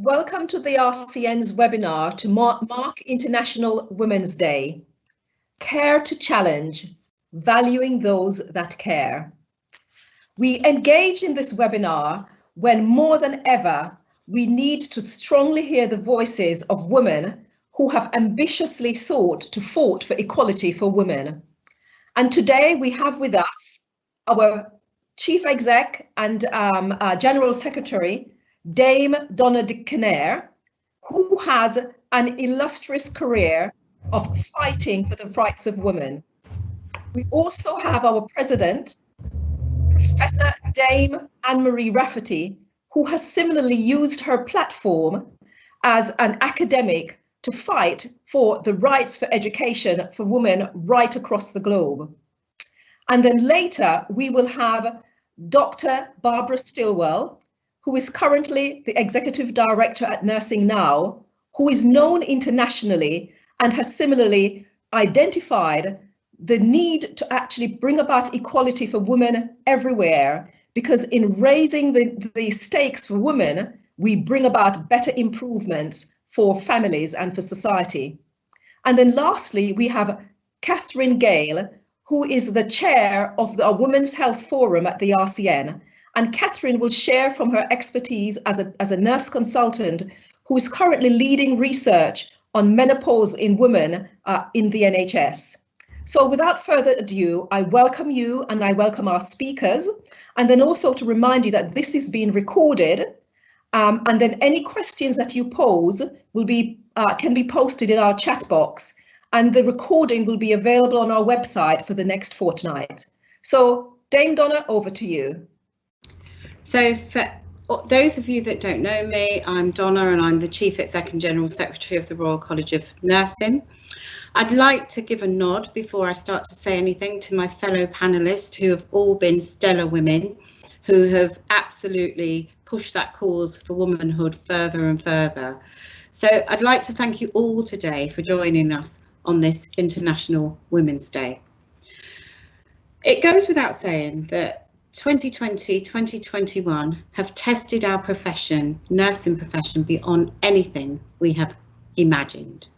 welcome to the RCN's webinar to mark International Women's Day. Care to Challenge, Valuing Those That Care. We engage in this webinar when more than ever, we need to strongly hear the voices of women who have ambitiously fought for equality for women. And today we have with us our Chief Exec and General Secretary, Dame Donna de Kenner, who has an illustrious career of fighting for the rights of women. We also have our President, Professor Dame Anne-Marie Rafferty, who has similarly used her platform as an academic to fight for the rights for education for women right across the globe. And then later we will have Dr. Barbara Stilwell, who is currently the Executive Director at Nursing Now, who is known internationally and has similarly identified the need to actually bring about equality for women everywhere, because in raising the stakes for women, we bring about better improvements for families and for society. And then lastly, we have Catherine Gale, who is the chair of the Women's Health Forum at the RCN. And Catherine will share from her expertise as a nurse consultant who is currently leading research on menopause in women in the NHS. So without further ado, I welcome you and I welcome our speakers. And then also to remind you that this is being recorded. And then any questions that you pose will be can be posted in our chat box. And the recording will be available on our website for the next fortnight. So Dame Donna, over to you. So for those of you that don't know me, I'm Donna and I'm the Chief Exec and General Secretary of the Royal College of Nursing. I'd like to give a nod before I start to say anything to my fellow panellists who have all been stellar women who have absolutely pushed that cause for womanhood further and further. So I'd like to thank you all today for joining us on this International Women's Day. It goes without saying that 2020, 2021 have tested our profession, nursing profession, beyond anything we have imagined.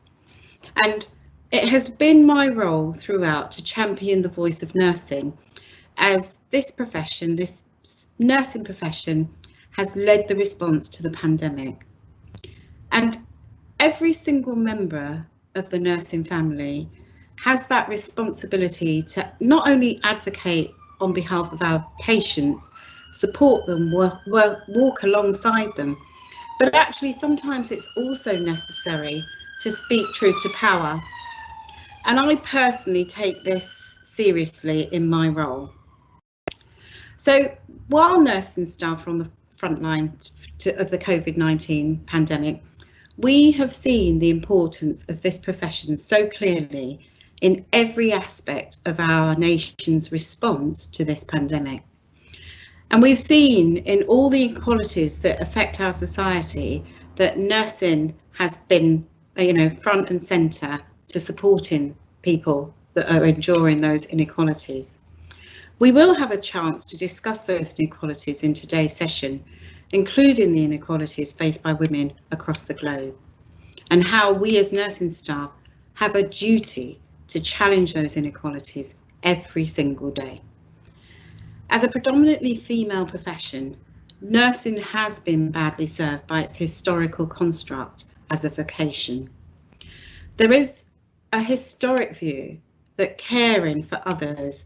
And it has been my role throughout to champion the voice of nursing, as this profession, this nursing profession, has led the response to the pandemic. And every single member of the nursing family has that responsibility to not only advocate on behalf of our patients, support them, walk alongside them, but actually sometimes it's also necessary to speak truth to power. And I personally take this seriously in my role. So while nursing staff are on the front line of the COVID-19 pandemic, we have seen the importance of this profession so clearly in every aspect of our nation's response to this pandemic. And we've seen in all the inequalities that affect our society that nursing has been, front and centre to supporting people that are enduring those inequalities. We will have a chance to discuss those inequalities in today's session, including the inequalities faced by women across the globe, and how we as nursing staff have a duty to challenge those inequalities every single day. As a predominantly female profession, nursing has been badly served by its historical construct as a vocation. There is a historic view that caring for others,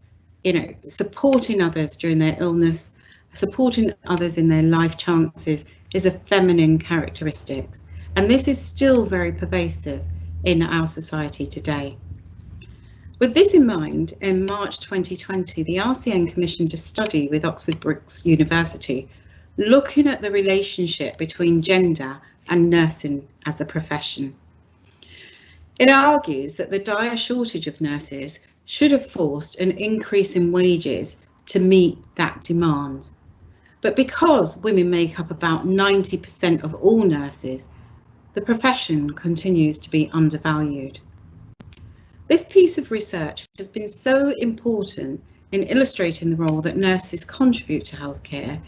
supporting others during their illness, supporting others in their life chances is a feminine characteristic. And this is still very pervasive in our society today. With this in mind, in March 2020, the RCN commissioned a study with Oxford Brookes University looking at the relationship between gender and nursing as a profession. It argues that the dire shortage of nurses should have forced an increase in wages to meet that demand. But because women make up about 90% of all nurses, the profession continues to be undervalued. This piece of research has been so important in illustrating the role that nurses contribute to healthcare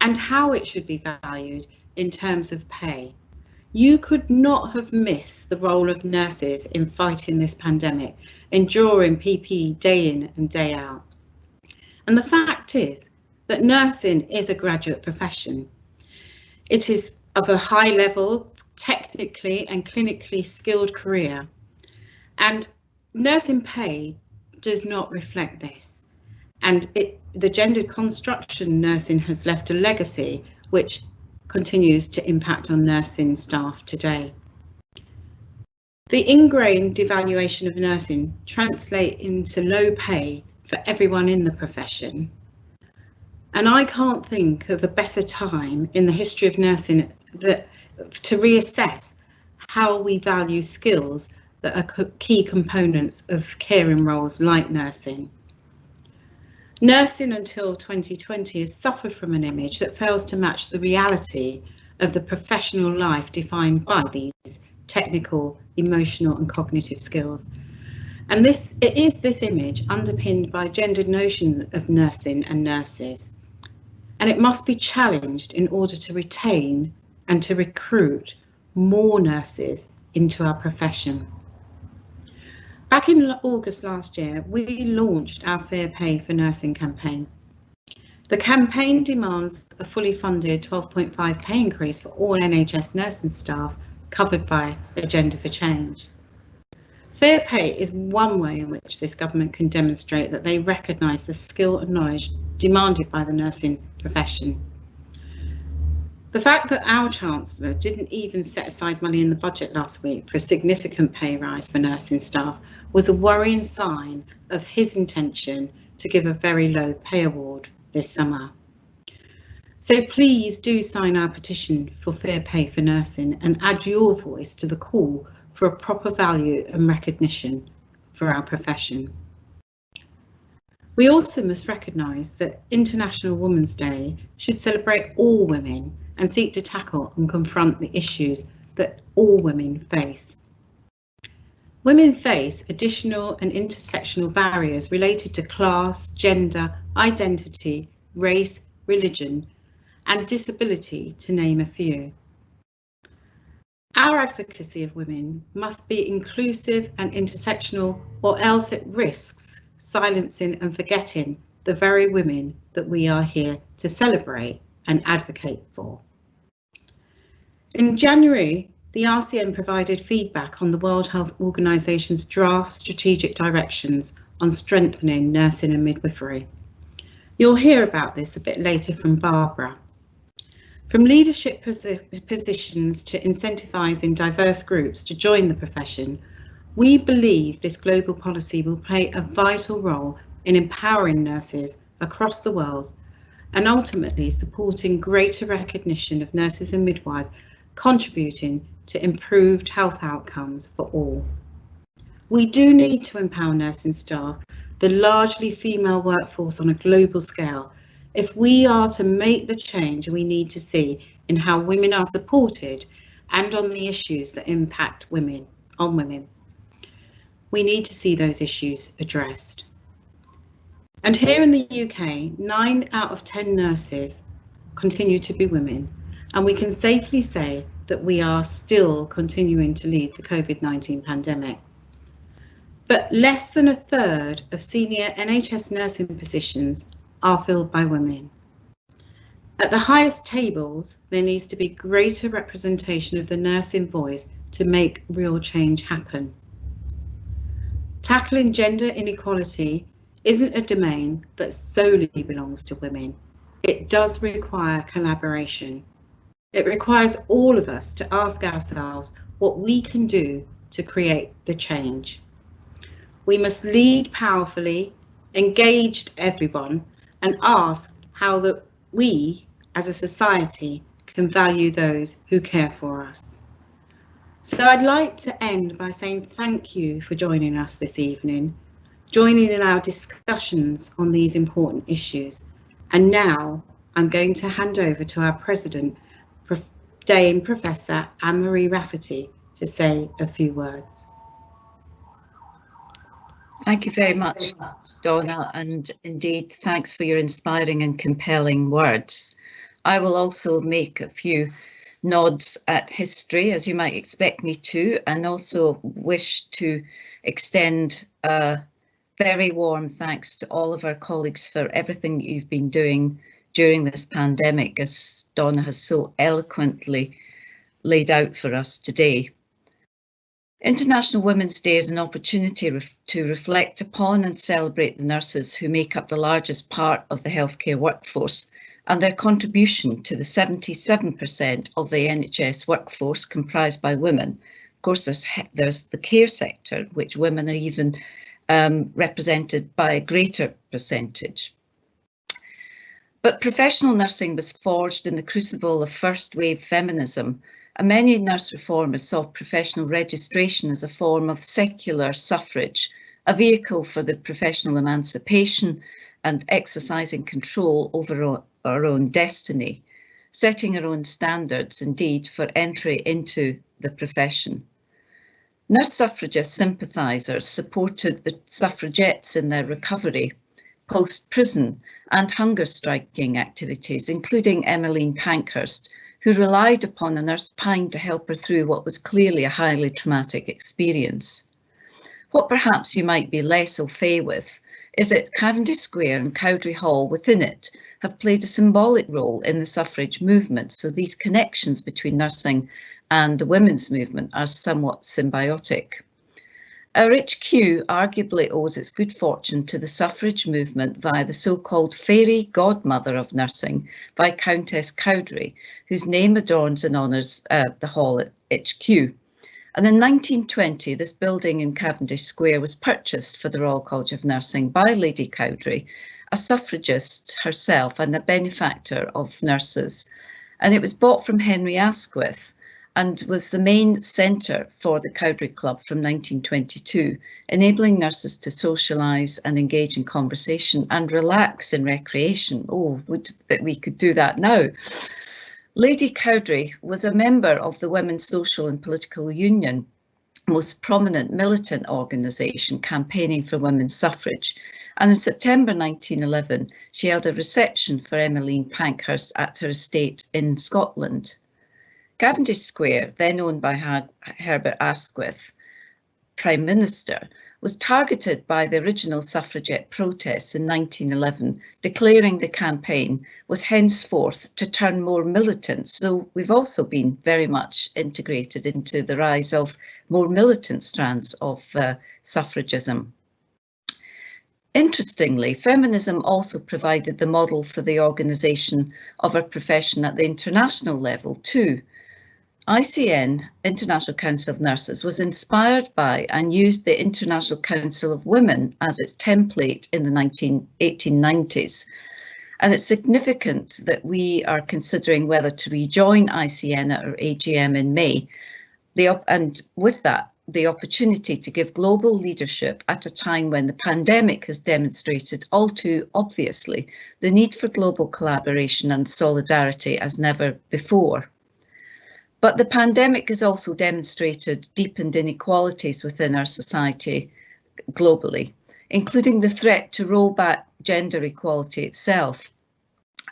and how it should be valued in terms of pay. You could not have missed the role of nurses in fighting this pandemic, enduring PPE day in and day out. And the fact is that nursing is a graduate profession. It is of a high level, technically and clinically skilled career. And nursing pay does not reflect this. And the gendered construction nursing has left a legacy which continues to impact on nursing staff today. The ingrained devaluation of nursing translates into low pay for everyone in the profession. And I can't think of a better time in the history of nursing to reassess how we value skills that are key components of caring roles like nursing. Nursing until 2020 has suffered from an image that fails to match the reality of the professional life defined by these technical, emotional and cognitive skills. And it is this image underpinned by gendered notions of nursing and nurses. And it must be challenged in order to retain and to recruit more nurses into our profession. Back in August last year, we launched our Fair Pay for Nursing campaign. The campaign demands a fully funded 12.5 pay increase for all NHS nursing staff covered by Agenda for Change. Fair pay is one way in which this government can demonstrate that they recognise the skill and knowledge demanded by the nursing profession. The fact that our Chancellor didn't even set aside money in the budget last week for a significant pay rise for nursing staff was a worrying sign of his intention to give a very low pay award this summer. So please do sign our petition for fair pay for nursing and add your voice to the call for a proper value and recognition for our profession. We also must recognise that International Women's Day should celebrate all women and seek to tackle and confront the issues that all women face. Women face additional and intersectional barriers related to class, gender, identity, race, religion, and disability, to name a few. Our advocacy of women must be inclusive and intersectional, or else it risks silencing and forgetting the very women that we are here to celebrate and advocate for. In January, the RCN provided feedback on the World Health Organisation's draft strategic directions on strengthening nursing and midwifery. You'll hear about this a bit later from Barbara. From leadership positions to incentivising diverse groups to join the profession, we believe this global policy will play a vital role in empowering nurses across the world and ultimately supporting greater recognition of nurses and midwives, contributing to improved health outcomes for all. We do need to empower nursing staff, the largely female workforce on a global scale, if we are to make the change we need to see in how women are supported and on the issues that impact women. We need to see those issues addressed. And here in the UK, 9 out of 10 nurses continue to be women, and we can safely say that we are still continuing to lead the COVID-19 pandemic. But less than a third of senior NHS nursing positions are filled by women. At the highest tables, there needs to be greater representation of the nursing voice to make real change happen. Tackling gender inequality isn't a domain that solely belongs to women. It does require collaboration. It requires all of us to ask ourselves what we can do to create the change. We must lead powerfully, engage everyone, and ask how we, as a society, can value those who care for us. So I'd like to end by saying thank you for joining us this evening, joining in our discussions on these important issues. And now I'm going to hand over to our President, Dame Professor Anne-Marie Rafferty, to say a few words. Thank you very much, Donna, and indeed thanks for your inspiring and compelling words. I will also make a few nods at history, as you might expect me to, and also wish to extend a very warm thanks to all of our colleagues for everything that you've been doing during this pandemic, as Donna has so eloquently laid out for us today. International Women's Day is an opportunity to reflect upon and celebrate the nurses who make up the largest part of the healthcare workforce and their contribution to the 77% of the NHS workforce comprised by women. Of course, there's the care sector, which women are even represented by a greater percentage. But professional nursing was forged in the crucible of first wave feminism, and many nurse reformers saw professional registration as a form of secular suffrage, a vehicle for the professional emancipation and exercising control over our own destiny, setting our own standards, indeed, for entry into the profession. Nurse suffragist sympathisers supported the suffragettes in their recovery, post-prison and hunger striking activities, including Emmeline Pankhurst, who relied upon a nurse Pine to help her through what was clearly a highly traumatic experience. What perhaps you might be less au fait with is that Cavendish Square and Cowdery Hall within it have played a symbolic role in the suffrage movement, so these connections between nursing and the women's movement are somewhat symbiotic. Our HQ arguably owes its good fortune to the suffrage movement via the so-called fairy godmother of nursing, Viscountess Cowdery, whose name adorns and honours the hall at HQ. And in 1920, this building in Cavendish Square was purchased for the Royal College of Nursing by Lady Cowdery, a suffragist herself and a benefactor of nurses. And it was bought from Henry Asquith, and was the main centre for the Cowdery Club from 1922, enabling nurses to socialise and engage in conversation and relax in recreation. Oh, would that we could do that now. Lady Cowdery was a member of the Women's Social and Political Union, most prominent militant organisation campaigning for women's suffrage. And in September 1911, she held a reception for Emmeline Pankhurst at her estate in Scotland. Cavendish Square, then owned by Herbert Asquith, Prime Minister, was targeted by the original suffragette protests in 1911, declaring the campaign was henceforth to turn more militant. So we've also been very much integrated into the rise of more militant strands of suffragism. Interestingly, feminism also provided the model for the organisation of our profession at the international level too. ICN, International Council of Nurses, was inspired by and used the International Council of Women as its template in the 1890s. And it's significant that we are considering whether to rejoin ICN at our AGM in May. And with that, the opportunity to give global leadership at a time when the pandemic has demonstrated all too obviously the need for global collaboration and solidarity as never before. But the pandemic has also demonstrated deepened inequalities within our society globally, including the threat to roll back gender equality itself.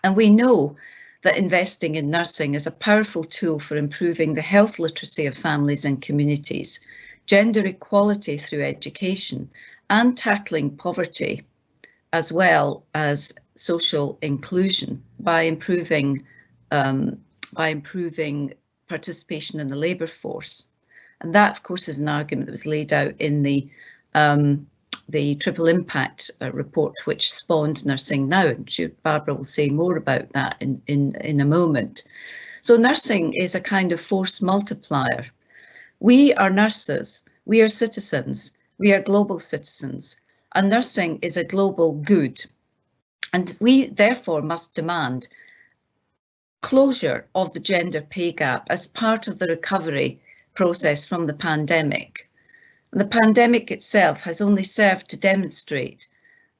And we know that investing in nursing is a powerful tool for improving the health literacy of families and communities, gender equality through education, and tackling poverty, as well as social inclusion by improving participation in the labour force. And that, of course, is an argument that was laid out in the Triple Impact report, which spawned Nursing Now. And Barbara will say more about that in a moment. So nursing is a kind of force multiplier. We are nurses, we are citizens, we are global citizens, and nursing is a global good. And we therefore must demand closure of the gender pay gap as part of the recovery process from the pandemic. The pandemic itself has only served to demonstrate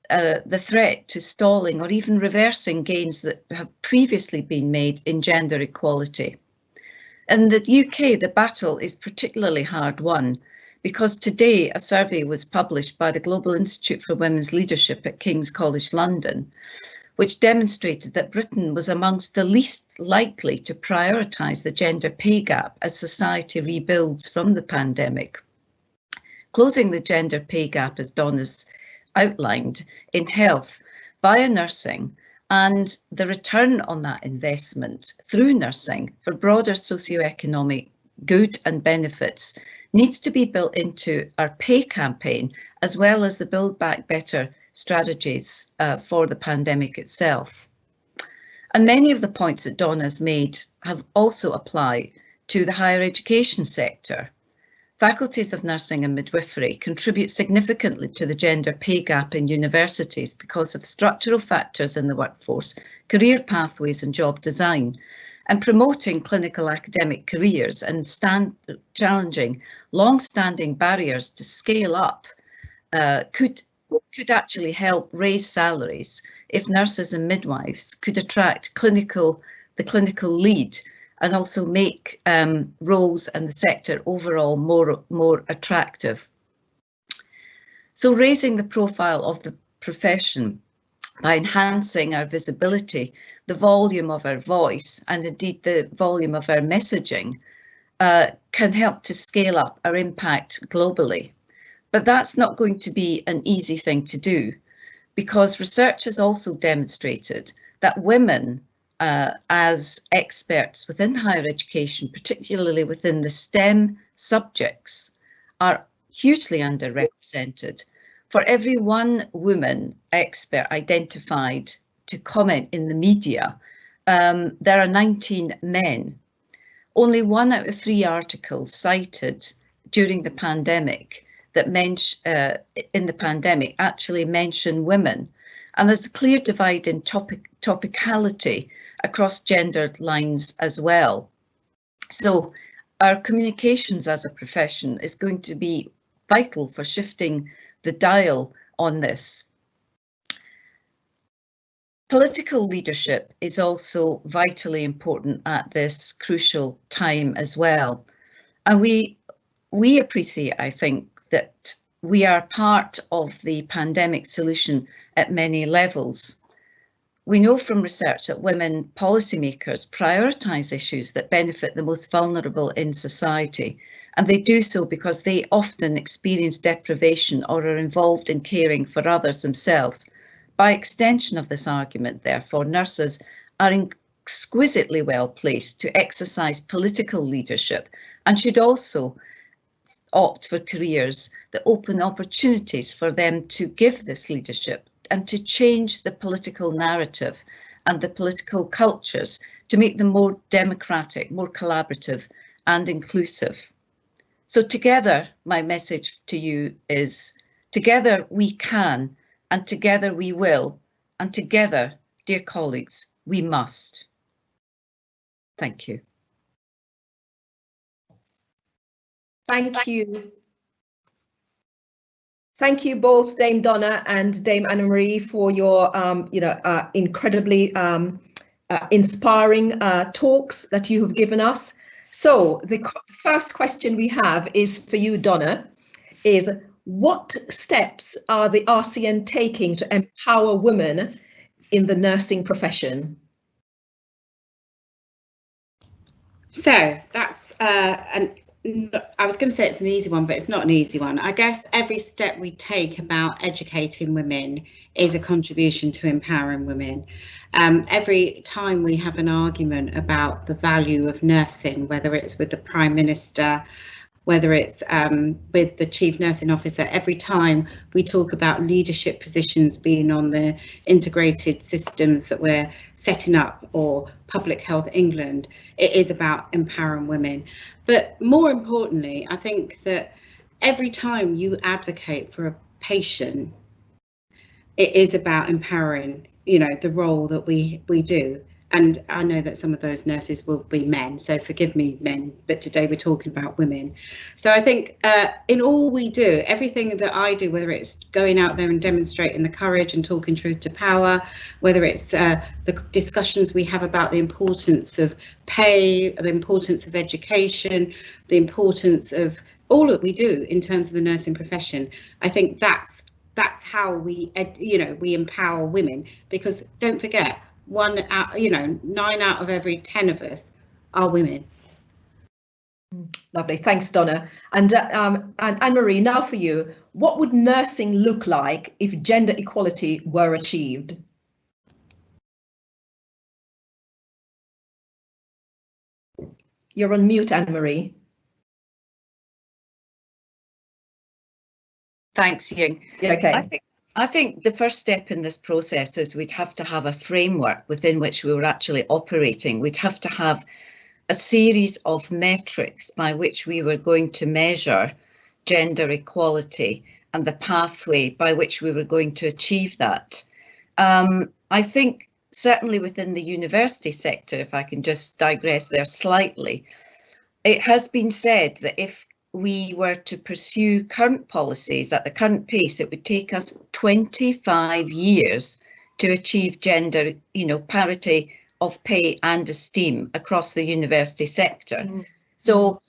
the threat to stalling or even reversing gains that have previously been made in gender equality. In the UK, the battle is particularly hard won because today a survey was published by the Global Institute for Women's Leadership at King's College London, which demonstrated that Britain was amongst the least likely to prioritise the gender pay gap as society rebuilds from the pandemic. Closing the gender pay gap, as Donna's outlined, in health via nursing and the return on that investment through nursing for broader socioeconomic good and benefits needs to be built into our pay campaign, as well as the Build Back Better strategies for the pandemic itself. And many of the points that Donna's made have also applied to the higher education sector. Faculties of nursing and midwifery contribute significantly to the gender pay gap in universities because of structural factors in the workforce, career pathways and job design, and promoting clinical academic careers and challenging long-standing barriers to scale up could actually help raise salaries if nurses and midwives could attract the clinical lead and also make roles and the sector overall more attractive. So raising the profile of the profession by enhancing our visibility, the volume of our voice, and indeed the volume of our messaging can help to scale up our impact globally. But that's not going to be an easy thing to do, because research has also demonstrated that women as experts within higher education, particularly within the STEM subjects, are hugely underrepresented. For every one woman expert identified to comment in the media, there are 19 men. Only 1 out of 3 articles cited during the pandemic that actually mention women. And there's a clear divide in topicality across gendered lines as well. So our communications as a profession is going to be vital for shifting the dial on this. Political leadership is also vitally important at this crucial time as well. And we appreciate, I think, that we are part of the pandemic solution at many levels. We know from research that women policymakers prioritise issues that benefit the most vulnerable in society, and they do so because they often experience deprivation or are involved in caring for others themselves. By extension of this argument, therefore, nurses are exquisitely well placed to exercise political leadership and should also opt for careers that open opportunities for them to give this leadership and to change the political narrative and the political cultures to make them more democratic, more collaborative and inclusive. So together, my message to you is, together we can, and together we will, and together, dear colleagues, we must. Thank you. Thank you. Thank you both, Dame Donna and Dame Anna-Marie, for your incredibly inspiring talks that you have given us. So the first question we have is for you, Donna, is what steps are the RCN taking to empower women in the nursing profession? So that's I was going to say it's an easy one, but it's not an easy one. I guess every step we take about educating women is a contribution to empowering women. Every time we have an argument about the value of nursing, whether it's with the Prime Minister, whether it's with the Chief Nursing Officer, every time we talk about leadership positions being on the integrated systems that we're setting up, or Public Health England, it is about empowering women. But more importantly, I think that every time you advocate for a patient, it is about empowering, the role that we do. And I know that some of those nurses will be men, so forgive me, men, but today we're talking about women. So I think in all we do, everything that I do, whether it's going out there and demonstrating the courage and talking truth to power, whether it's the discussions we have about the importance of pay, the importance of education, the importance of all that we do in terms of the nursing profession, I think that's that's how we, you know, we empower women, because don't forget, 9 out of every 10 of us are women. Lovely, thanks, Donna. And Anne-Marie, now for you, what would nursing look like if gender equality were achieved? You're on mute, Anne-Marie. Thanks, Ying. Yeah, okay. I think the first step in this process is we'd have to have a framework within which we were actually operating. We'd have to have a series of metrics by which we were going to measure gender equality and the pathway by which we were going to achieve that. I think certainly within the university sector, if I can just digress there slightly, it has been said that if we were to pursue current policies at the current pace, it would take us 25 years to achieve gender, parity of pay and esteem across the university sector. Mm. So,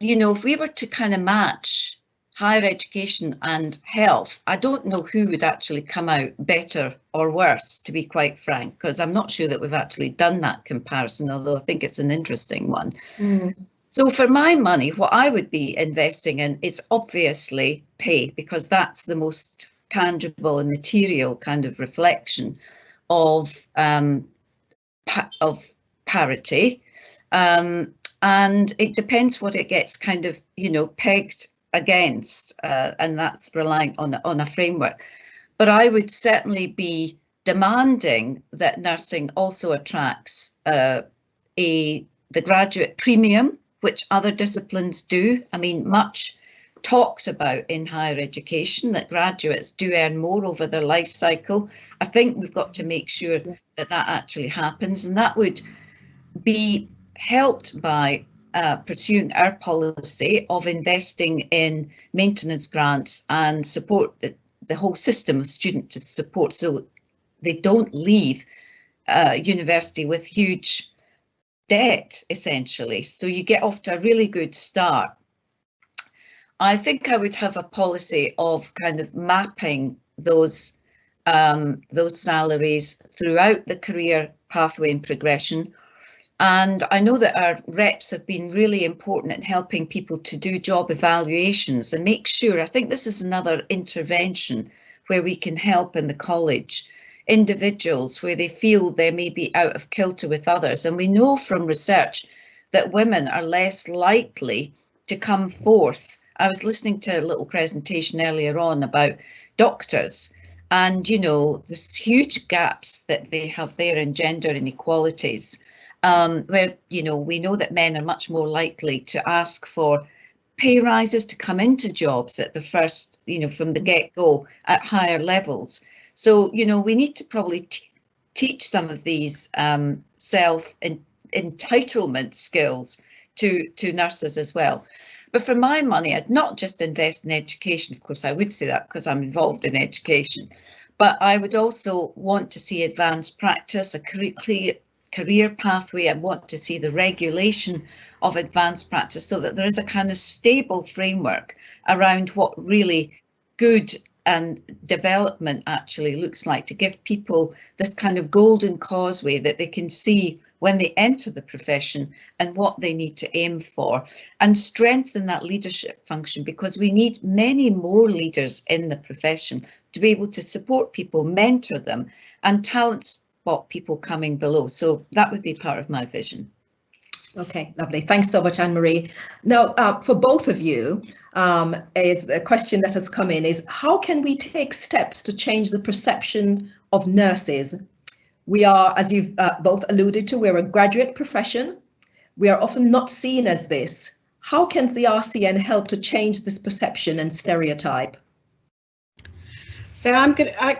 if we were to kind of match higher education and health, I don't know who would actually come out better or worse, to be quite frank, because I'm not sure that we've actually done that comparison, although I think it's an interesting one. Mm. So for my money, what I would be investing in is obviously pay, because that's the most tangible and material kind of reflection of parity, and it depends what it gets kind of pegged against, and that's relying on a framework. But I would certainly be demanding that nursing also attracts the graduate premium, which other disciplines do. I mean, much talked about in higher education that graduates do earn more over their life cycle. I think we've got to make sure that that actually happens, and that would be helped by pursuing our policy of investing in maintenance grants and support the whole system of student support, so they don't leave university with huge debt, essentially. So you get off to a really good start. I think I would have a policy of kind of mapping those salaries throughout the career pathway and progression. And I know that our reps have been really important in helping people to do job evaluations and make sure, I think this is another intervention where we can help in the college, individuals where they feel they may be out of kilter with others. And we know from research that women are less likely to come forth. I was listening to a little presentation earlier on about doctors, and there's huge gaps that they have there in gender inequalities, where we know that men are much more likely to ask for pay rises to come into jobs at the first, from the get-go at higher levels. So we need to probably teach some of these self-entitlement skills to nurses as well. But for my money, I'd not just invest in education. Of course, I would say that because I'm involved in education, but I would also want to see advanced practice, a career pathway. I want to see the regulation of advanced practice so that there is a kind of stable framework around what really good and development actually looks like, to give people this kind of golden causeway that they can see when they enter the profession and what they need to aim for, and strengthen that leadership function, because we need many more leaders in the profession to be able to support people, mentor them, and talent spot people coming below. So that would be part of my vision. Okay, lovely. Thanks so much, Anne-Marie. Now, for both of you, is a question that has come in is, how can we take steps to change the perception of nurses? We are, as you've both alluded to, we're a graduate profession. We are often not seen as this. How can the RCN help to change this perception and stereotype? So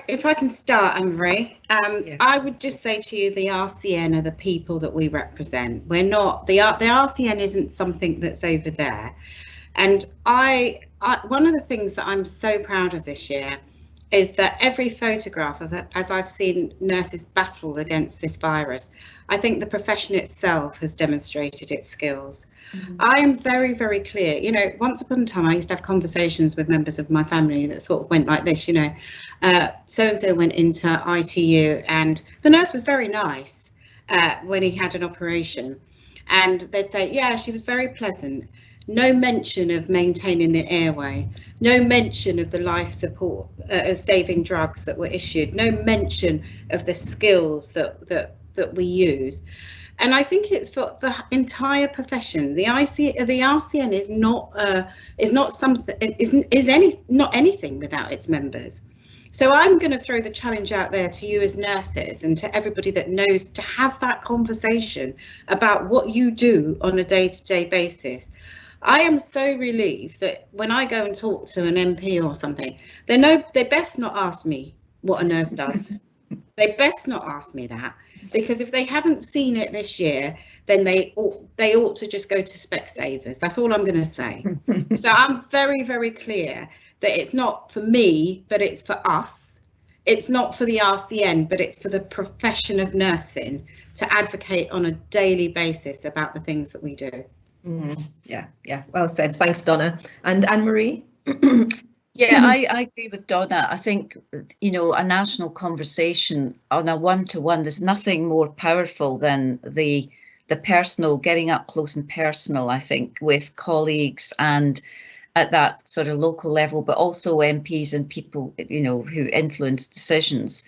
if I can start, Anne-Marie, I would just say to you, the RCN are the people that we represent. We're not, the RCN isn't something that's over there. And one of the things that I'm so proud of this year is that every photograph of it, as I've seen nurses battle against this virus, I think the profession itself has demonstrated its skills. I am very, very clear. You know, once upon a time, I used to have conversations with members of my family that sort of went like this, you know, so-and-so went into ITU and the nurse was very nice when he had an operation. And they'd say, yeah, she was very pleasant. No mention of maintaining the airway, no mention of the life support saving drugs that were issued, no mention of the skills that we use. And I think it's for the entire profession. The RCN is not something, not anything without its members. So I'm going to throw the challenge out there to you as nurses and to everybody that knows, to have that conversation about what you do on a day-to-day basis. I am so relieved that when I go and talk to an MP or something, they best not ask me what a nurse does. They best not ask me that, because if they haven't seen it this year, then they ought to just go to Specsavers. That's all I'm going to say. So I'm very, very clear that it's not for me, but it's for us. It's not for the RCN, but it's for the profession of nursing to advocate on a daily basis about the things that we do. Yeah, well said. Thanks, Donna. And Anne-Marie? Yeah, I agree with Donna. I think, you know, a national conversation on a one-to-one, there's nothing more powerful than the personal, getting up close and personal, I think, with colleagues and at that sort of local level, but also MPs and people, you know, who influence decisions.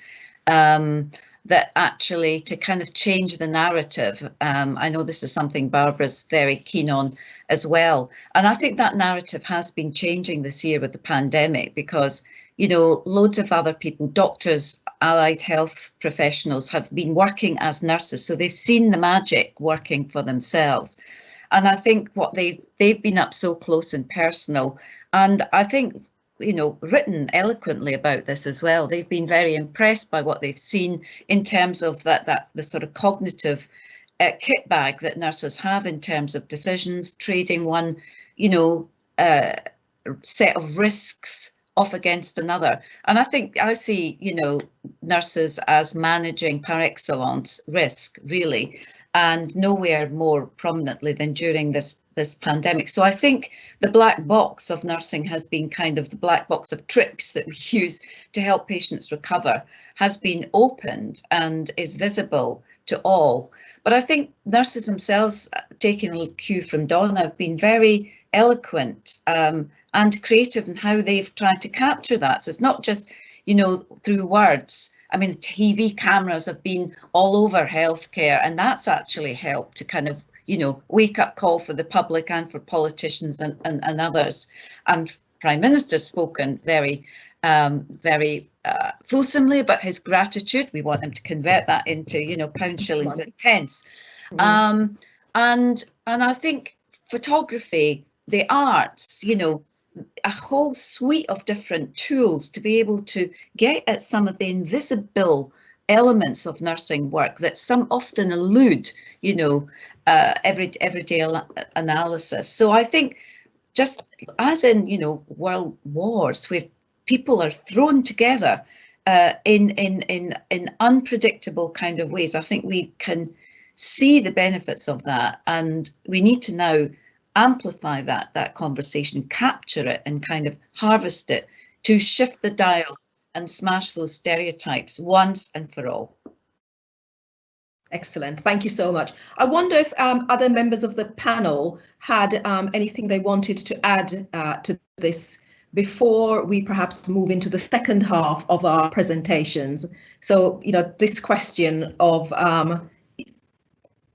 That actually to kind of change the narrative. I know this is something Barbara's very keen on as well. And I think that narrative has been changing this year with the pandemic because, you know, loads of other people, doctors, allied health professionals have been working as nurses. So they've seen the magic working for themselves. And I think what they've been up so close and personal. And I think, you know, written eloquently about this as well. They've been very impressed by what they've seen in terms of that's the sort of cognitive kit bag that nurses have in terms of decisions, trading one, you know, set of risks off against another. And I think I see, you know, nurses as managing par excellence risk, really, and nowhere more prominently than during this pandemic. So I think the black box of nursing has been kind of the black box of tricks that we use to help patients recover has been opened and is visible to all. But I think nurses themselves, taking a cue from Donna, have been very eloquent and creative in how they've tried to capture that. So it's not just, you know, through words. I mean, the TV cameras have been all over healthcare, and that's actually helped to kind of, you know, wake up call for the public and for politicians and others. And Prime Minister's spoken very, very fulsomely about his gratitude. We want him to convert that into, you know, pounds, shillings and pence. And I think photography, the arts, you know, a whole suite of different tools to be able to get at some of the invisible elements of nursing work that some often elude, you know, everyday analysis. So I think just as in, you know, world wars where people are thrown together in unpredictable kind of ways, I think we can see the benefits of that, and we need to now amplify that conversation, capture it and kind of harvest it to shift the dial and smash those stereotypes once and for all. Excellent. Thank you so much. I wonder if other members of the panel had anything they wanted to add to this before we perhaps move into the second half of our presentations. So, you know, this question of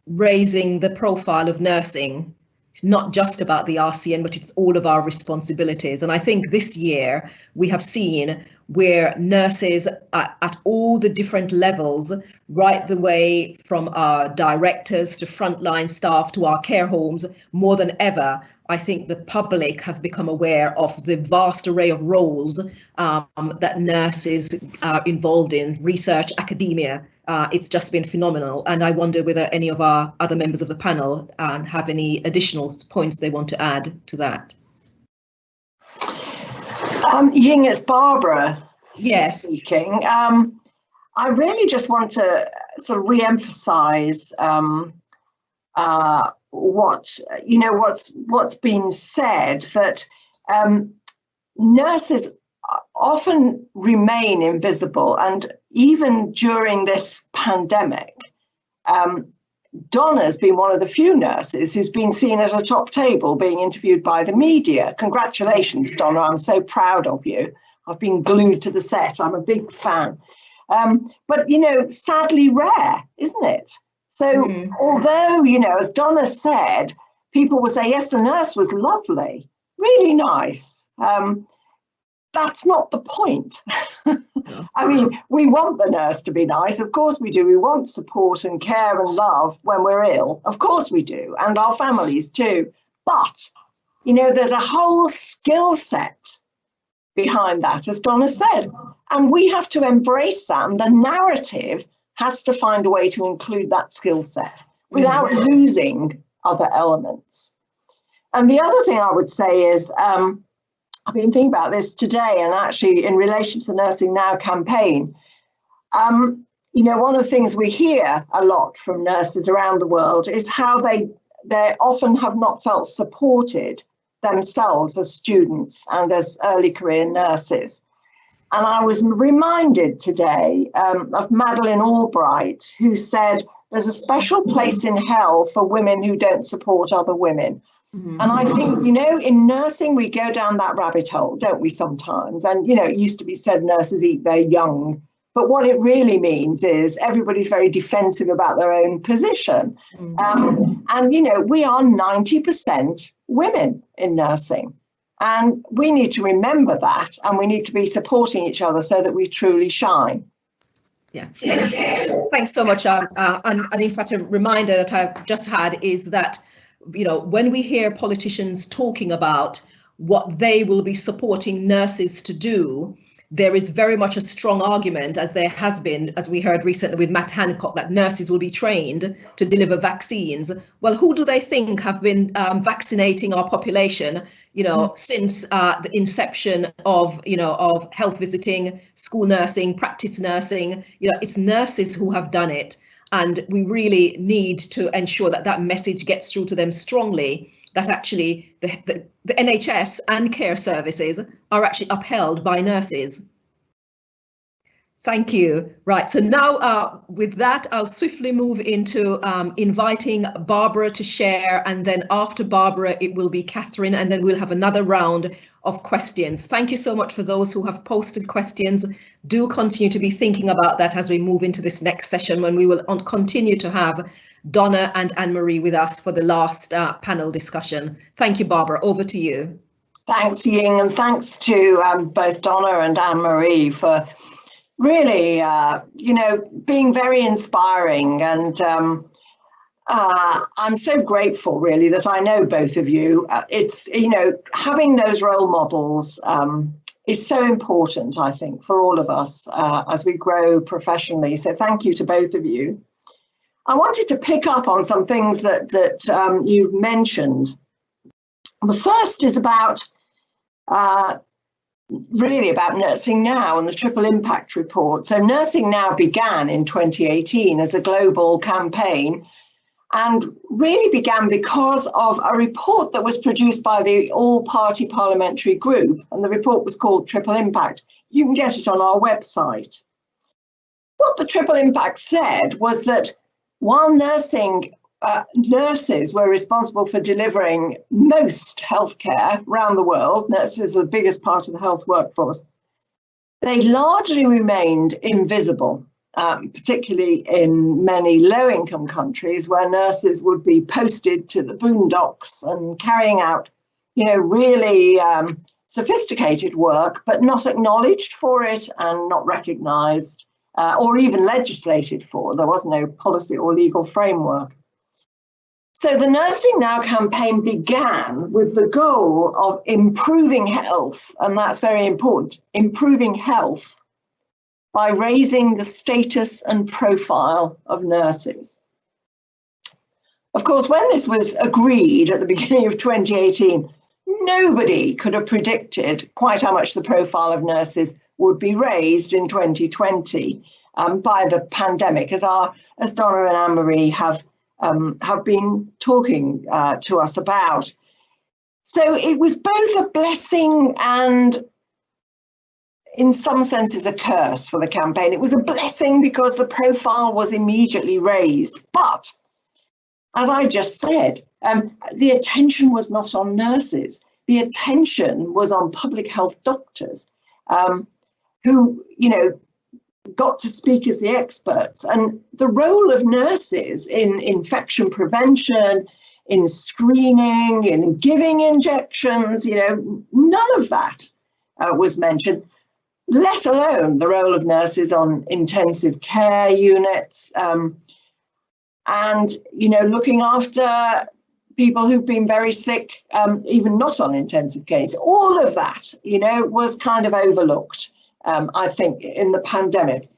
raising the profile of nursing, it's not just about the RCN, but it's all of our responsibilities. And I think this year we have seen where nurses at all the different levels, right the way from our directors to frontline staff to our care homes, more than ever, I think the public have become aware of the vast array of roles that nurses are involved in, research, academia. It's just been phenomenal. And I wonder whether any of our other members of the panel have any additional points they want to add to that. Ying, it's Barbara. Yes. speaking. I really just want to sort of re-emphasize what's been said, that nurses often remain invisible, and even during this pandemic, Donna's been one of the few nurses who's been seen at a top table being interviewed by the media. Congratulations, Donna. I'm so proud of you. I've been glued to the set. I'm a big fan. But, sadly rare, isn't it? So although, as Donna said, people will say, yes, the nurse was lovely, really nice. That's not the point. I mean, we want the nurse to be nice. Of course we do. We want support and care and love when we're ill. Of course we do. And our families too. But, there's a whole skill set behind that, as Donna said. And we have to embrace that. And the narrative has to find a way to include that skill set without losing other elements. And the other thing I would say is, I've been thinking about this today, and actually in relation to the Nursing Now campaign, one of the things we hear a lot from nurses around the world is how they often have not felt supported themselves as students and as early career nurses. And I was reminded today of Madeleine Albright, who said, there's a special place in hell for women who don't support other women. And I think, in nursing, we go down that rabbit hole, don't we, sometimes? And, it used to be said nurses eat their young. But what it really means is everybody's very defensive about their own position. And, we are 90% women in nursing. And we need to remember that, and we need to be supporting each other so that we truly shine. Yeah, thanks so much. And in fact, a reminder that I've just had is that, when we hear politicians talking about what they will be supporting nurses to do, there is very much a strong argument, as there has been, as we heard recently with Matt Hancock, that nurses will be trained to deliver vaccines. Well, who do they think have been vaccinating our population, since the inception of health visiting, school nursing, practice nursing? It's nurses who have done it. And we really need to ensure that that message gets through to them strongly, that actually the NHS and care services are actually upheld by nurses. Thank you. Right, so now with that, I'll swiftly move into inviting Barbara to share, and then after Barbara, it will be Catherine, and then we'll have another round of questions. Thank you so much for those who have posted questions. Do continue to be thinking about that as we move into this next session, when we will continue to have Donna and Anne-Marie with us for the last panel discussion. Thank you, Barbara. Over to you. Thanks, Ying, and thanks to both Donna and Anne-Marie for really, being very inspiring. And I'm so grateful, really, that I know both of you. It's, having those role models is so important, I think, for all of us as we grow professionally. So thank you to both of you. I wanted to pick up on some things that you've mentioned. The first is about really about Nursing Now and the Triple Impact Report. So Nursing Now began in 2018 as a global campaign, and really began because of a report that was produced by the All-Party Parliamentary Group, and the report was called Triple Impact. You can get it on our website. What the Triple Impact said was that while nurses were responsible for delivering most healthcare around the world, nurses are the biggest part of the health workforce, they largely remained invisible, particularly in many low-income countries where nurses would be posted to the boondocks and carrying out, really sophisticated work, but not acknowledged for it and not recognised or even legislated for. There was no policy or legal framework. So the Nursing Now campaign began with the goal of improving health, and that's very important, improving health by raising the status and profile of nurses. Of course, when this was agreed at the beginning of 2018, nobody could have predicted quite how much the profile of nurses would be raised in 2020 by the pandemic, as Donna and Anne-Marie have been talking to us about. So it was both a blessing and, in some senses, a curse for the campaign. It was a blessing because the profile was immediately raised, but as I just said, the attention was not on nurses. The attention was on public health doctors who, got to speak as the experts. And the role of nurses in infection prevention, in screening, in giving injections, none of that was mentioned, let alone the role of nurses on intensive care units and, looking after people who've been very sick, even not on intensive care. All of that, was kind of overlooked, I think, in the pandemic.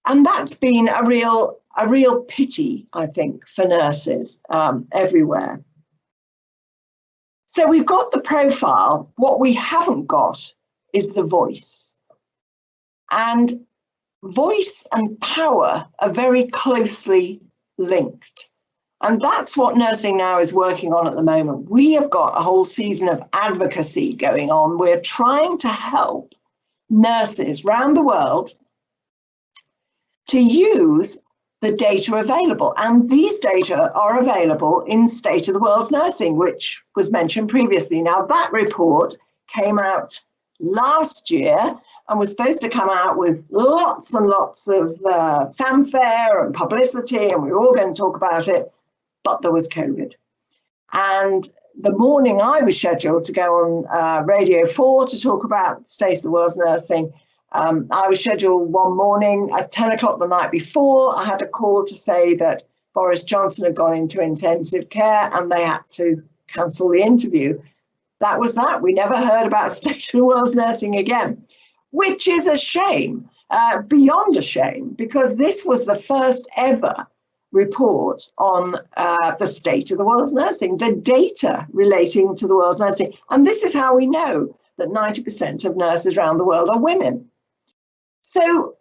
And that's been a real pity, I think, for nurses everywhere. So we've got the profile. What we haven't got is the voice. And voice and power are very closely linked. And that's what Nursing Now is working on at the moment. We have got a whole season of advocacy going on. We're trying to help nurses around the world to use the data available. And these data are available in State of the World's Nursing, which was mentioned previously. Now, that report came out last year and was supposed to come out with lots and lots of fanfare and publicity, and we were all going to talk about it, but there was COVID. And the morning I was scheduled to go on Radio 4 to talk about State of the World's Nursing, I was scheduled one morning at 10 o'clock the night before. I had a call to say that Boris Johnson had gone into intensive care and they had to cancel the interview. That was that. We never heard about State of the World's Nursing again, which is a shame, beyond a shame, because this was the first ever report on the state of the world's nursing, the data relating to the world's nursing. And this is how we know that 90% of nurses around the world are women. So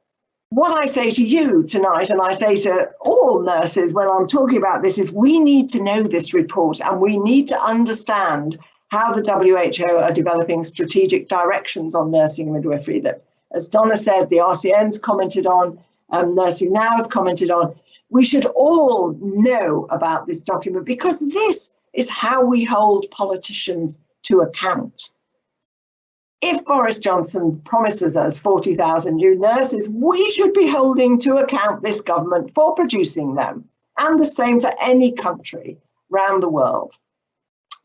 what I say to you tonight, and I say to all nurses when I'm talking about this, is we need to know this report and we need to understand how the WHO are developing strategic directions on nursing and midwifery that, as Donna said, the RCN's commented on, Nursing Now has commented on. We should all know about this document because this is how we hold politicians to account. If Boris Johnson promises us 40,000 new nurses, we should be holding to account this government for producing them, and the same for any country around the world.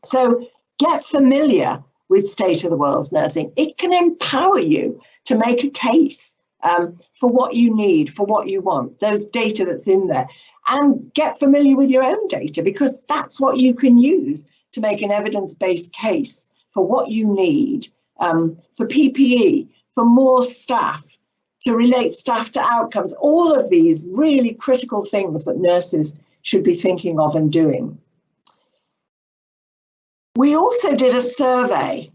So get familiar with State of the World's Nursing. It can empower you to make a case for what you need, for what you want, those data that's in there, and get familiar with your own data, because that's what you can use to make an evidence-based case for what you need, for PPE, for more staff, to relate staff to outcomes, all of these really critical things that nurses should be thinking of and doing. We also did a survey,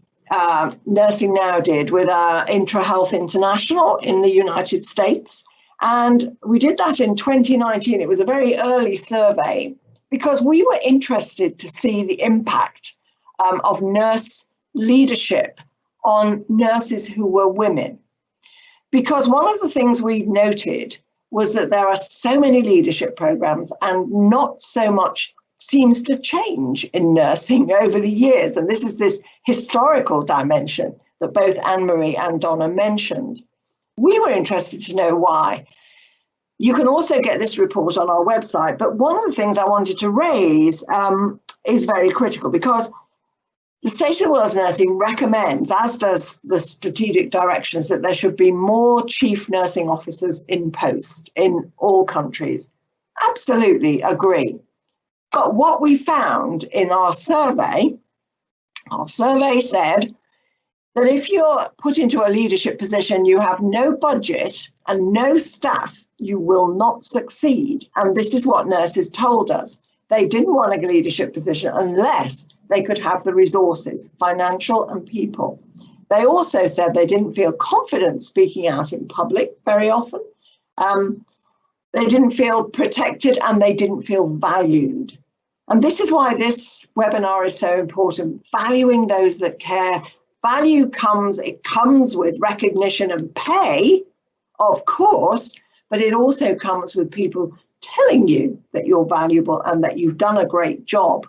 Nursing Now did, with IntraHealth International in the United States. And we did that in 2019. It was a very early survey because we were interested to see the impact of nurse leadership on nurses who were women. Because one of the things we noted was that there are so many leadership programs and not so much seems to change in nursing over the years. And this is this historical dimension that both Anne-Marie and Donna mentioned. We were interested to know why. You can also get this report on our website, but one of the things I wanted to raise is very critical because the State of the World's Nursing recommends, as does the strategic directions, that there should be more chief nursing officers in post in all countries. Absolutely agree. But what we found in our survey said that if you're put into a leadership position, you have no budget and no staff, you will not succeed. And this is what nurses told us. They didn't want a leadership position unless they could have the resources, financial and people. They also said they didn't feel confident speaking out in public very often. They didn't feel protected and they didn't feel valued. And this is why this webinar is so important, valuing those that care. Value comes with recognition and pay, of course, but it also comes with people telling you that you're valuable and that you've done a great job.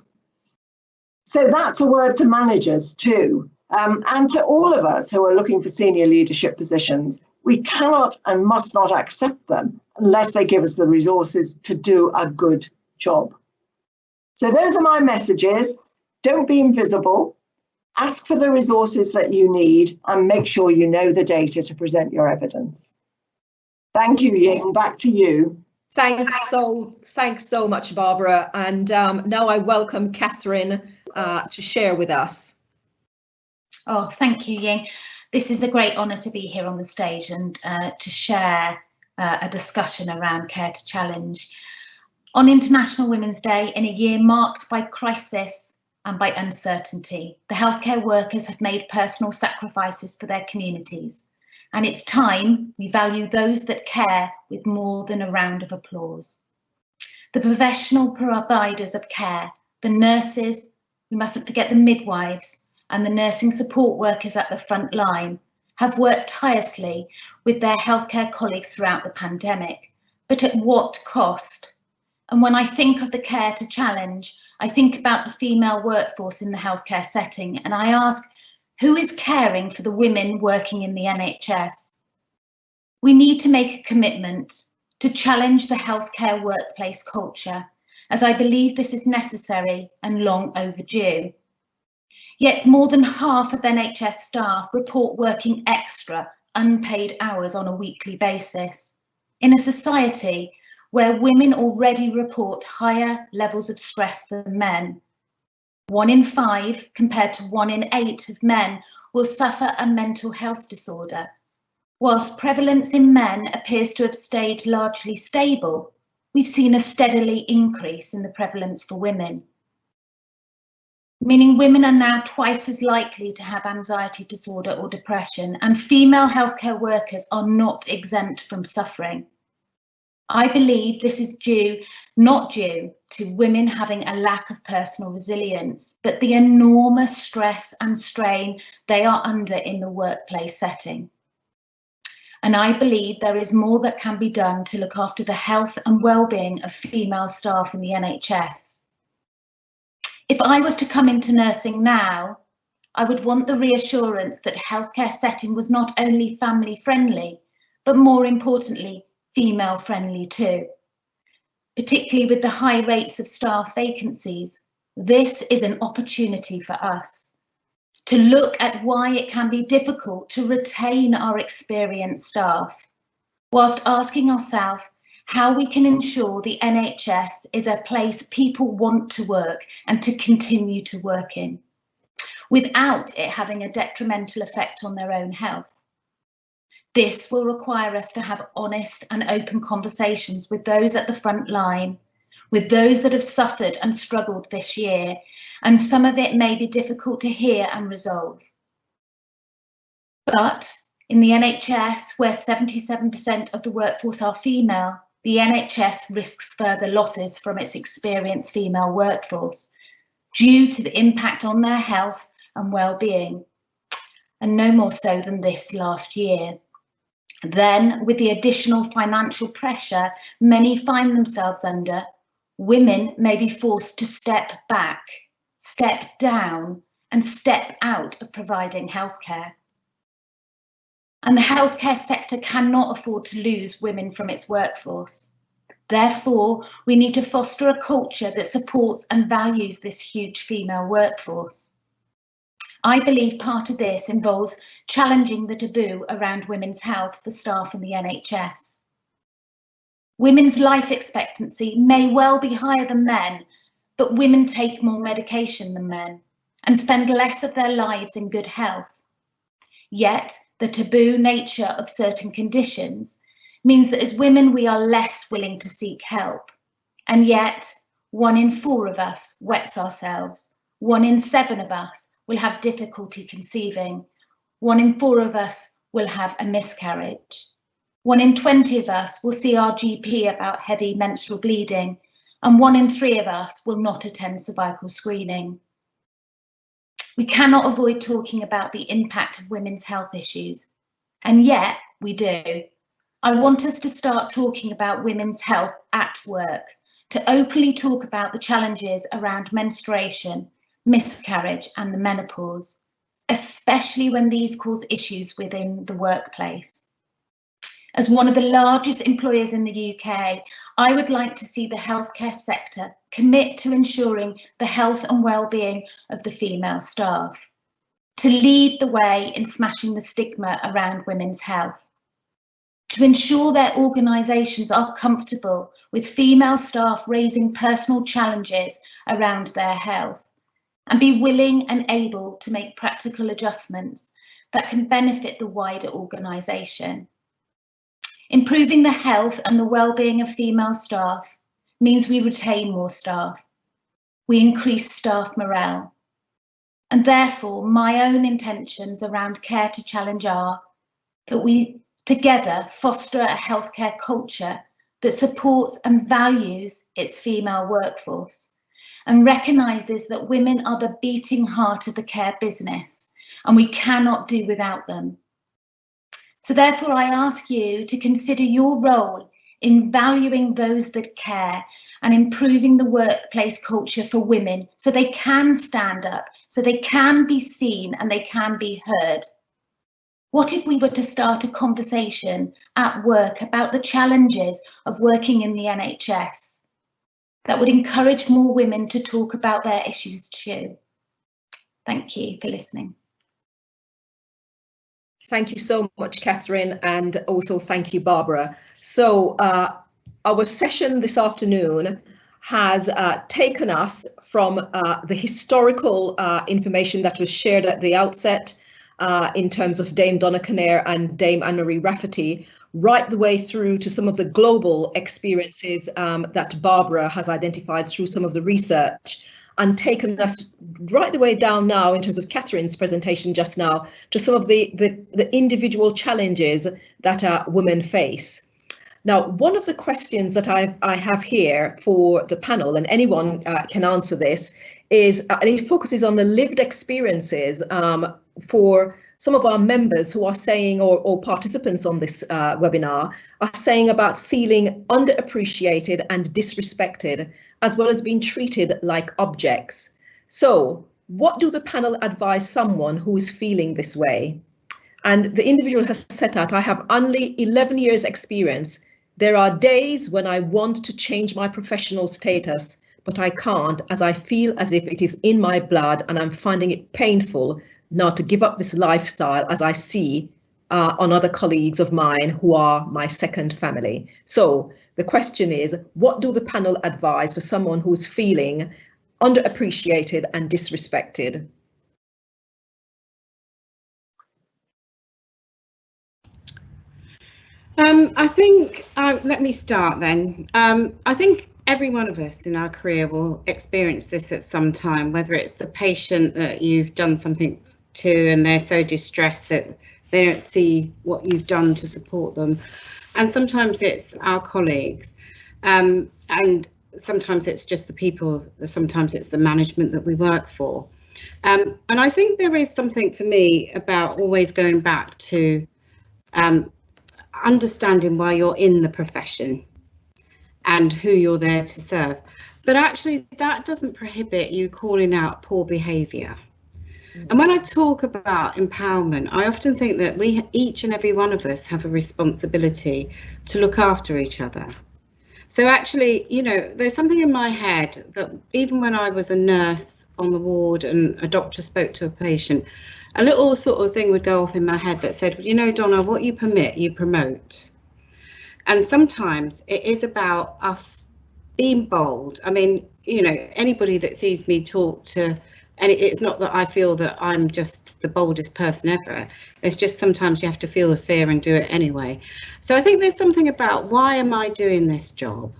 So that's a word to managers too, and to all of us who are looking for senior leadership positions. We cannot and must not accept them unless they give us the resources to do a good job. So those are my messages. Don't be invisible. Ask for the resources that you need and make sure you know the data to present your evidence. Thank you, Ying. Back to you. Thanks so much, Barbara. And now I welcome Catherine to share with us. Oh, thank you, Ying. This is a great honour to be here on the stage and to share a discussion around Care to Challenge. On International Women's Day, in a year marked by crisis and by uncertainty, the healthcare workers have made personal sacrifices for their communities. And it's time we value those that care with more than a round of applause. The professional providers of care, the nurses, we mustn't forget the midwives, and the nursing support workers at the front line have worked tirelessly with their healthcare colleagues throughout the pandemic, but at what cost? And when I think of the Care to Challenge, I think about the female workforce in the healthcare setting, and I ask, who is caring for the women working in the NHS? We need to make a commitment to challenge the healthcare workplace culture, as I believe this is necessary and long overdue. Yet more than half of NHS staff report working extra, unpaid hours on a weekly basis. In a society where women already report higher levels of stress than men, 1 in 5 compared to 1 in 8 of men will suffer a mental health disorder. Whilst prevalence in men appears to have stayed largely stable, we've seen a steadily increase in the prevalence for women, meaning women are now twice as likely to have anxiety disorder or depression, and female healthcare workers are not exempt from suffering. I believe this is not due to women having a lack of personal resilience, but the enormous stress and strain they are under in the workplace setting. And I believe there is more that can be done to look after the health and well-being of female staff in the NHS. If I was to come into nursing now, I would want the reassurance that healthcare setting was not only family friendly, but more importantly, female friendly too. Particularly with the high rates of staff vacancies, this is an opportunity for us to look at why it can be difficult to retain our experienced staff, whilst asking ourselves how we can ensure the NHS is a place people want to work and to continue to work in, without it having a detrimental effect on their own health. This will require us to have honest and open conversations with those at the front line, with those that have suffered and struggled this year, and some of it may be difficult to hear and resolve. But in the NHS, where 77% of the workforce are female, the NHS risks further losses from its experienced female workforce due to the impact on their health and well-being, and no more so than this last year. Then, with the additional financial pressure many find themselves under, women may be forced to step back, step down, and step out of providing healthcare. And the healthcare sector cannot afford to lose women from its workforce. Therefore, we need to foster a culture that supports and values this huge female workforce. I believe part of this involves challenging the taboo around women's health for staff in the NHS. Women's life expectancy may well be higher than men, but women take more medication than men and spend less of their lives in good health. Yet, the taboo nature of certain conditions means that as women we are less willing to seek help. And yet, 1 in 4 of us wets ourselves, 1 in 7 of us will have difficulty conceiving, 1 in 4 of us will have a miscarriage. 1 in 20 of us will see our GP about heavy menstrual bleeding, and 1 in 3 of us will not attend cervical screening. We cannot avoid talking about the impact of women's health issues, and yet we do. I want us to start talking about women's health at work, to openly talk about the challenges around menstruation, miscarriage, and the menopause, especially when these cause issues within the workplace. As one of the largest employers in the UK, I would like to see the healthcare sector commit to ensuring the health and well-being of the female staff, to lead the way in smashing the stigma around women's health, to ensure their organisations are comfortable with female staff raising personal challenges around their health, and be willing and able to make practical adjustments that can benefit the wider organisation. Improving the health and the well-being of female staff means we retain more staff, we increase staff morale, and therefore my own intentions around Care to Challenge are that we together foster a healthcare culture that supports and values its female workforce and recognises that women are the beating heart of the care business and we cannot do without them. So therefore I ask you to consider your role in valuing those that care and improving the workplace culture for women so they can stand up, so they can be seen and they can be heard. What if we were to start a conversation at work about the challenges of working in the NHS that would encourage more women to talk about their issues too? Thank you for listening. Thank you so much, Catherine, and also thank you, Barbara. So our session this afternoon has taken us from the historical information that was shared at the outset in terms of Dame Donna Kinnair and Dame Anne-Marie Rafferty, right the way through to some of the global experiences that Barbara has identified through some of the research, and taken us right the way down now in terms of Catherine's presentation just now to some of the individual challenges that women face. Now, one of the questions that I have here for the panel, and anyone can answer this, is, and it focuses on the lived experiences for some of our members who are saying, or participants on this webinar, are saying about feeling underappreciated and disrespected, as well as being treated like objects. So what do the panel advise someone who is feeling this way? And the individual has set out, I have only 11 years experience. There are days when I want to change my professional status, but I can't, as I feel as if it is in my blood and I'm finding it painful not to give up this lifestyle as I see on other colleagues of mine who are my second family. So the question is, what do the panel advise for someone who is feeling underappreciated and disrespected? I think, let me start then. I think every one of us in our career will experience this at some time, whether it's the patient that you've done something to and they're so distressed that they don't see what you've done to support them. And sometimes it's our colleagues, and sometimes it's just the people, sometimes it's the management that we work for. And I think there is something for me about always going back to understanding why you're in the profession and who you're there to serve. But actually that doesn't prohibit you calling out poor behaviour. And when I talk about empowerment, I often think that we, each and every one of us, have a responsibility to look after each other. So actually, you know, there's something in my head that even when I was a nurse on the ward and a doctor spoke to a patient, a little sort of thing would go off in my head that said, you know, Donna, what you permit, you promote. And sometimes it is about us being bold. I mean, you know, anybody that sees me talk to, and it's not that I feel that I'm just the boldest person ever. It's just sometimes you have to feel the fear and do it anyway. So I think there's something about, why am I doing this job?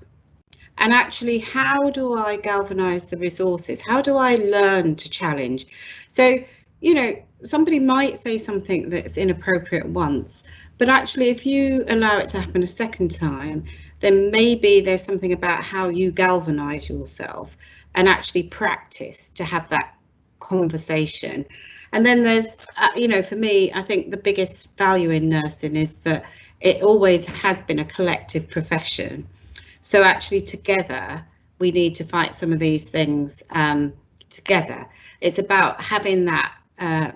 And actually, how do I galvanise the resources? How do I learn to challenge? So, you know, somebody might say something that's inappropriate once, but actually if you allow it to happen a second time, then maybe there's something about how you galvanize yourself and actually practice to have that conversation. And then there's, you know, for me, I think the biggest value in nursing is that it always has been a collective profession. So actually together, we need to fight some of these things together. It's about having that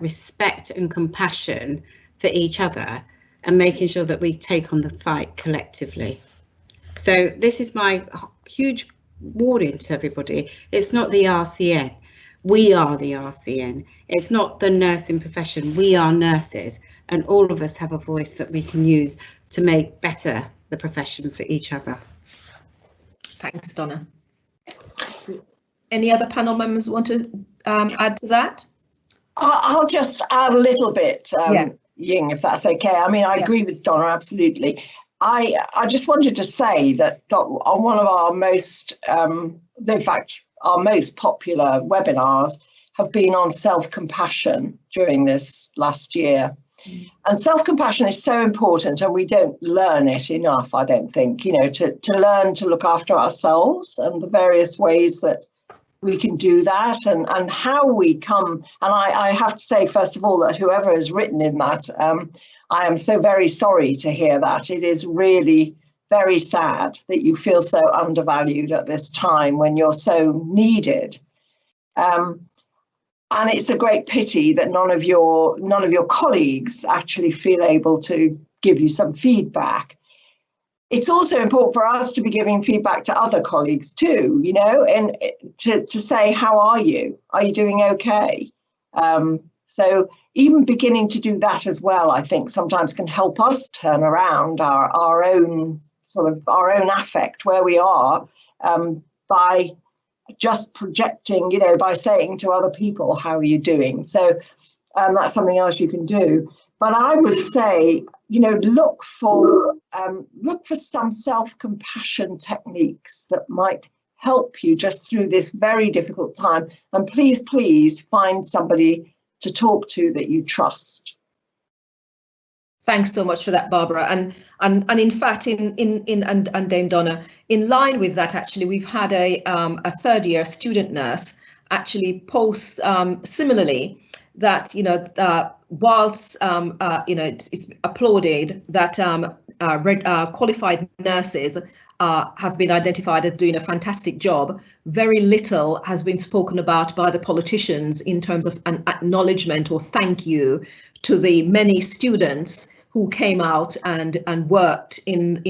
respect and compassion for each other and making sure that we take on the fight collectively. So this is my huge warning to everybody. It's not the RCN. We are the RCN. It's not the nursing profession. We are nurses, and all of us have a voice that we can use to make better the profession for each other. Thanks, Donna. Any other panel members want to add to that? I'll just add a little bit, Ying, if that's okay. I mean, I agree with Donna, absolutely. I just wanted to say that on one of our most, in fact, our most popular webinars have been on self-compassion during this last year. And self-compassion is so important, and we don't learn it enough, I don't think, you know, to learn to look after ourselves and the various ways that we can do that, and how we come. And I have to say, first of all, that whoever has written in that, I am so very sorry to hear that. It is really very sad that you feel so undervalued at this time when you're so needed. And it's a great pity that none of your colleagues actually feel able to give you some feedback. It's also important for us to be giving feedback to other colleagues too, you know, and to say, how are you? Are you doing okay? So even beginning to do that as well, I think sometimes can help us turn around our own affect where we are, by just projecting, you know, by saying to other people, how are you doing? So that's something else you can do. But I would say, you know, look for some self-compassion techniques that might help you just through this very difficult time. And please find somebody to talk to that you trust. Thanks so much for that, Barbara. And in fact, and Dame Donna, in line with that, actually, we've had a third year student nurse actually post similarly that, you know, whilst you know, it's applauded that qualified nurses have been identified as doing a fantastic job, very little has been spoken about by the politicians in terms of an acknowledgement or thank you to the many students who came out and worked in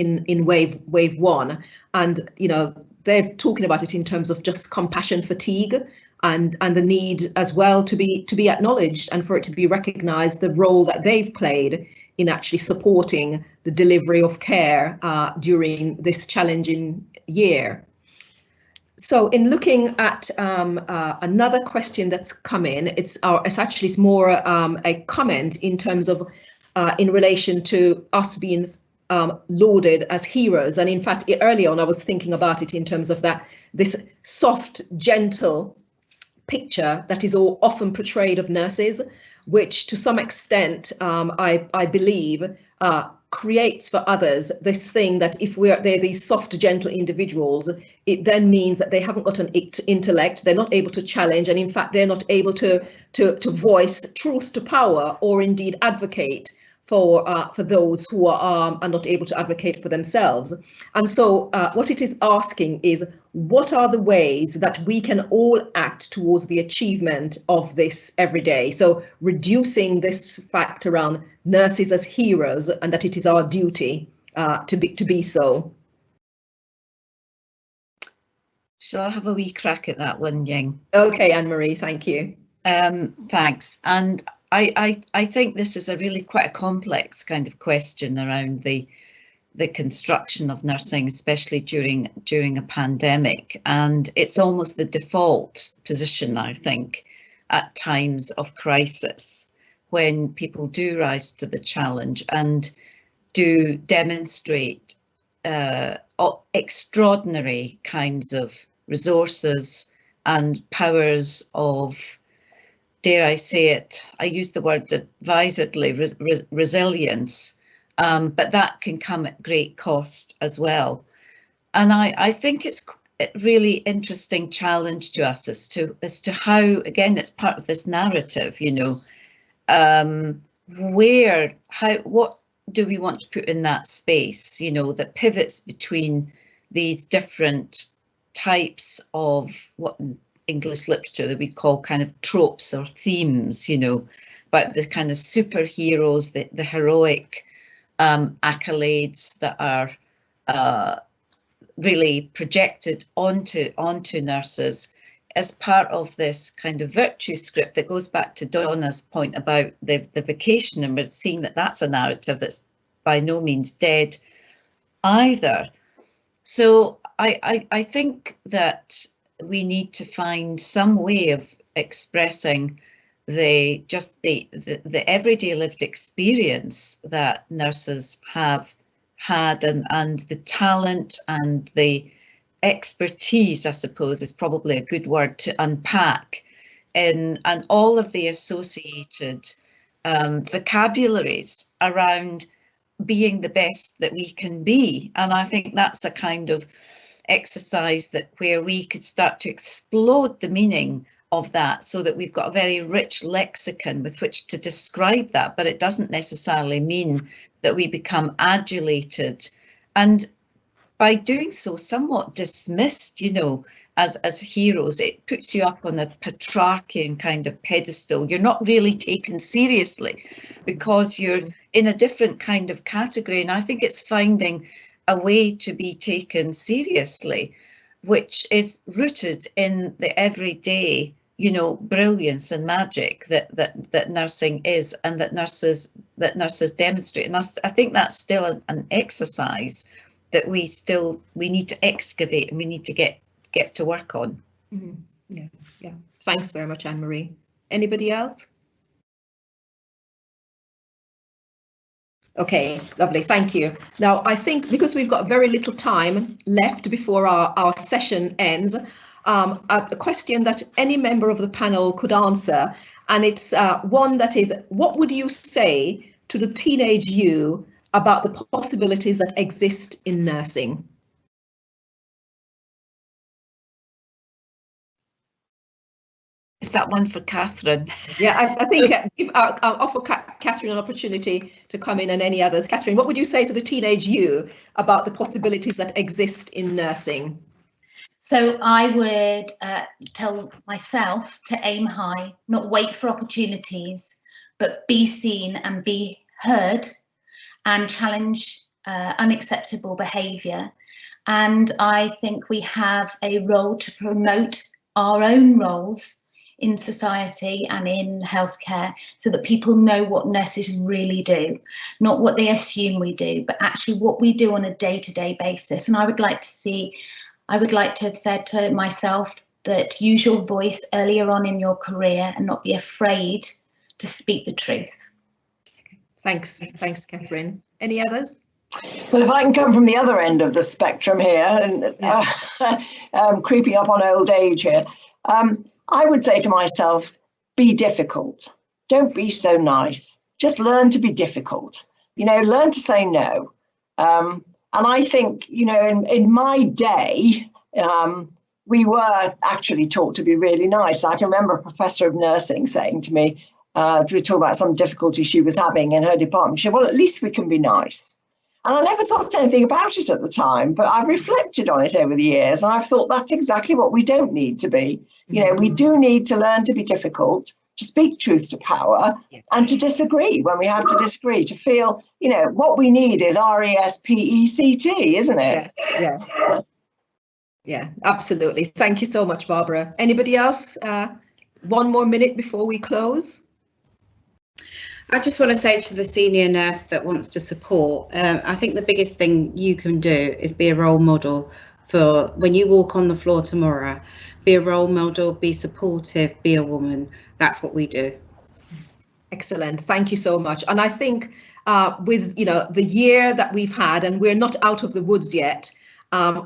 wave one. And, you know, they're talking about it in terms of just compassion fatigue and the need as well to be acknowledged and for it to be recognised, the role that they've played in actually supporting the delivery of care during this challenging year. So in looking at another question that's come in, it's more a comment in terms of in relation to us being lauded as heroes. And in fact, early on, I was thinking about it in terms of this soft, gentle picture that is often portrayed of nurses, which to some extent, I believe, creates for others this thing that if they're these soft, gentle individuals, it then means that they haven't got an intellect, they're not able to challenge, and in fact, they're not able to voice truth to power or indeed advocate for those who are not able to advocate for themselves. And so what it is asking is, what are the ways that we can all act towards the achievement of this every day? So reducing this fact around nurses as heroes and that it is our duty to be so. Shall I have a wee crack at that one, Ying? Okay, Anne-Marie, thank you. Thanks. And I think this is a really quite a complex kind of question around the construction of nursing, especially during a pandemic. And it's almost the default position, I think, at times of crisis, when people do rise to the challenge and do demonstrate extraordinary kinds of resources and powers of dare I say it, I use the word advisedly, resilience, but that can come at great cost as well. And I think it's a really interesting challenge to us as to how, again, it's part of this narrative, you know, what do we want to put in that space, you know, that pivots between these different types of what in English literature that we call kind of tropes or themes, you know, about the kind of superheroes, the heroic accolades that are really projected onto nurses as part of this kind of virtue script that goes back to Donna's point about the vocation, and we're seeing that that's a narrative that's by no means dead either. So I think that we need to find some way of expressing the everyday lived experience that nurses have had, and the talent and the expertise, I suppose, is probably a good word to unpack, and all of the associated vocabularies around being the best that we can be. And I think that's a kind of exercise that where we could start to explode the meaning of that, so that we've got a very rich lexicon with which to describe that, but it doesn't necessarily mean that we become adulated and by doing so somewhat dismissed, you know, as heroes. It puts you up on a Petrarchian kind of pedestal. You're not really taken seriously because you're in a different kind of category, and I think it's finding a way to be taken seriously, which is rooted in the everyday, you know, brilliance and magic that nursing is, and that nurses demonstrate. And I think that's still an exercise that we need to excavate, and we need to get to work on. Mm-hmm. Yeah. Thanks very much, Anne-Marie. Anybody else? Okay, lovely, thank you. Now, I think because we've got very little time left before our session ends, a question that any member of the panel could answer, and it's one that is, what would you say to the teenage you about the possibilities that exist in nursing? Is that one for Catherine? Yeah, I think I'll offer Catherine an opportunity to come in, and any others. Catherine, what would you say to the teenage you about the possibilities that exist in nursing? So I would tell myself to aim high, not wait for opportunities, but be seen and be heard, and challenge unacceptable behaviour. And I think we have a role to promote our own roles in society and in healthcare, so that people know what nurses really do, not what they assume we do, but actually what we do on a day-to-day basis. And I would like to have said to myself that use your voice earlier on in your career and not be afraid to speak the truth. Thanks, Catherine. Any others? Well, if I can come from the other end of the spectrum here, and creeping up on old age here, I would say to myself, be difficult. Don't be so nice. Just learn to be difficult. You know, learn to say no. And I think, you know, in my day, we were actually taught to be really nice. I can remember a professor of nursing saying to me, we talk about some difficulty she was having in her department. She said, well, at least we can be nice. And I never thought anything about it at the time, but I've reflected on it over the years, and I've thought that's exactly what we don't need to be. You know, we do need to learn to be difficult, to speak truth to power, and to disagree when we have to disagree, to feel, you know, what we need is RESPECT, isn't it? Yes. Yeah, absolutely. Thank you so much, Barbara. Anybody else? One more minute before we close. I just want to say to the senior nurse that wants to support, I think the biggest thing you can do is be a role model for when you walk on the floor tomorrow. Be a role model, be supportive, be a woman. That's what we do. Excellent. Thank you so much. And I think with, you know, the year that we've had, and we're not out of the woods yet,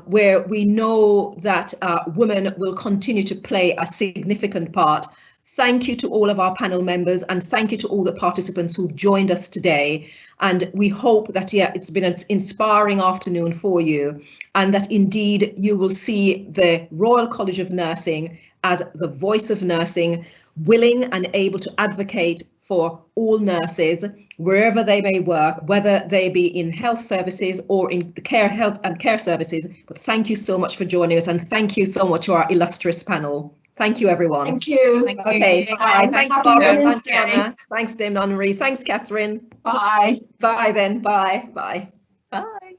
where we know that women will continue to play a significant part, Thank you to all of our panel members, and thank you to all the participants who've joined us today. And we hope that, yeah, it's been an inspiring afternoon for you, and that indeed you will see the Royal College of Nursing as the voice of nursing, willing and able to advocate for all nurses wherever they may work, whether they be in health services or in the health and care services. But thank you so much for joining us, and thank you so much to our illustrious panel. Thank you, everyone. Thank you. Thank you. Okay, bye. Thanks, Happy Barbara. Women's Thanks, Day. Donna. Thanks, Dame Anne-Marie. Thanks, Catherine. Bye. Bye then. Bye. Bye. Bye.